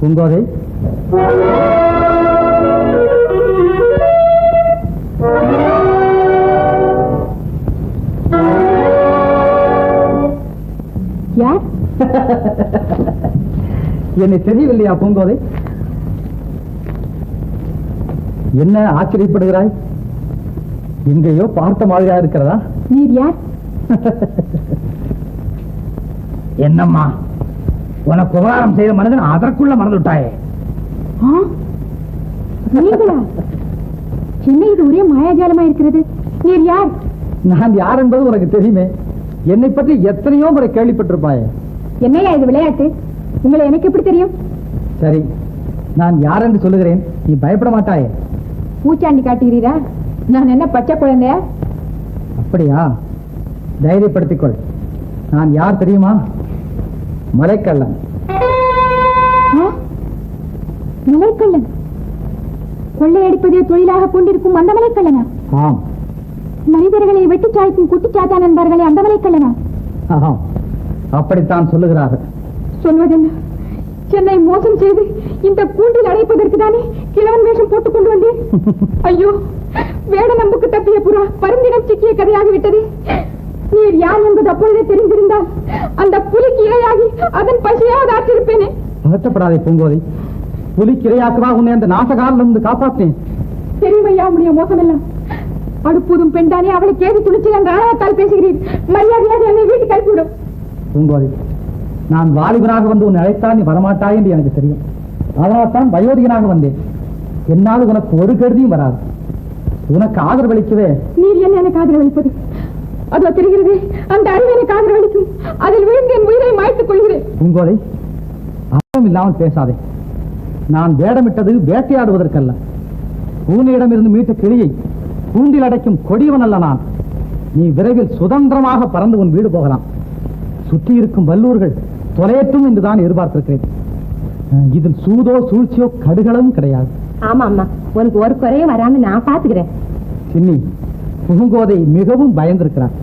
பூங்கோதை, யார்? என்னை தெரியவில்லையா பூங்கோதை? என்ன ஆச்சரியப்படுகிறாய்? எங்கேயோ பார்த்த மாதிரியா இருக்கிறதா? நீர் யார்? என்னம்மா, உனக்கு உபகாரம் செய்த மனிதன் அதற்குள்ள மறந்து விட்டாயே. நீங்களா? என்ன இது ஒரே மாயாஜாலமா இருக்கிறது? நீர் யார்? நான் யார் என்பது உனக்கு தெரியுமே. என்னை பற்றி எத்தனையோ முறை கேள்விப்பட்டிருப்பாயே. என்னையா இது விளையாட்டு? உங்களை எனக்கு எப்படி தெரியும்? சரி, நான் யார் என்று சொல்லுகிறேன், நீ பயப்பட மாட்டாயே. பூச்சாண்டி காட்டுகிறீரா? நான் என்ன பச்சை குழந்தையா? அப்படியா? தைரியப்படுத்திக்கொள். நான் யார் தெரியுமா? மலைக்கள்ளன். மலைக்கள்ளன்? கொள்ளையடிப்பதே தொழிலாக கொண்டிருக்கும் அந்த மலைக்கள்ளனா? ஆம். மனிதர்களை வெட்டி சாய்க்கும் குட்டிச்சாத்தான் என்பார்களே அந்த மலைக்கள்ளனா? ஆம், அப்படித்தான் சொல்லுகிறார்கள். சொல்வதென்ன? சென்னை மோசம் செய்து இந்த கூண்டில் அடைப்பதற்கு தானே கிழவன் வேஷம் போட்டுக் கொண்டு வந்தேன். ஐயோ, வேட நம்புக்கு தப்பிய புறா பருந்திடம் சிக்கிய கதையாகிவிட்டது. நீர் யார் என்பது அப்பொழுதே தெரிந்திருந்தால் அந்த புலிக்கு இரையாகி அதன் பசியாவது ஆற்றிருப்பேனே. வருத்தப்படாதே பூங்கோதை, புலிக்கு இரையாக்குவா உன்னை அந்த நாசகாரில் இருந்து காப்பாற்றேன். தெரியுமையா உடைய மோசம் எல்லாம்? அடுப்பூதும் பெண்தானே அவளை கேது துணிச்சல் என்ற ஆணவத்தால் பேசுகிறீர். மரியாதையாக என்னை வீட்டுக்கு அனுப்பிவிடும். பூங்கோதை, நான் வாலிபனாக வந்து உன்னை அழைத்தால் நீ வரமாட்டாய் என்று எனக்கு தெரியும். அதனால் தான் வயோதிகனாக வந்தேன். என்னால் உனக்கு ஒரு கருதியும் வராது. உனக்கு ஆதரவளிக்கவே. நீர் என்ன எனக்கு ஆதரவளிப்பது? அதோ தெரிகிறது, அந்த அறிவு எனக்கு ஆதரவளிக்கும். அதில் விழுந்து என் உயிரை மாய்த்துக் கொள்கிறேன். பூங்கோதை, அர்த்தம் இல்லாமல் பேசாதே. நான் வேடமிட்டது வேட்டையாடுவதற்கல்ல. பூனையிடமிருந்து மீட்ட கிளியை கூண்டில் அடைக்கும் கொடியவன் அல்ல நான். நீ விரைவில் சுதந்திரமாக பறந்து உன் வீடு போகலாம். சுற்றி இருக்கும் வல்லூர்கள் தொலையற்றும் என்றுதான் எதிர்பார்த்திருக்கிறேன். இதில் சூதோ சூழ்ச்சியோ கடுகளவும் கிடையாது. ஆமா அம்மா, உனக்கு ஒரு குறையும் வராம நான் பாத்துக்கிறேன். சின்னி, பூங்கோதை மிகவும் பயந்திருக்கிறார்.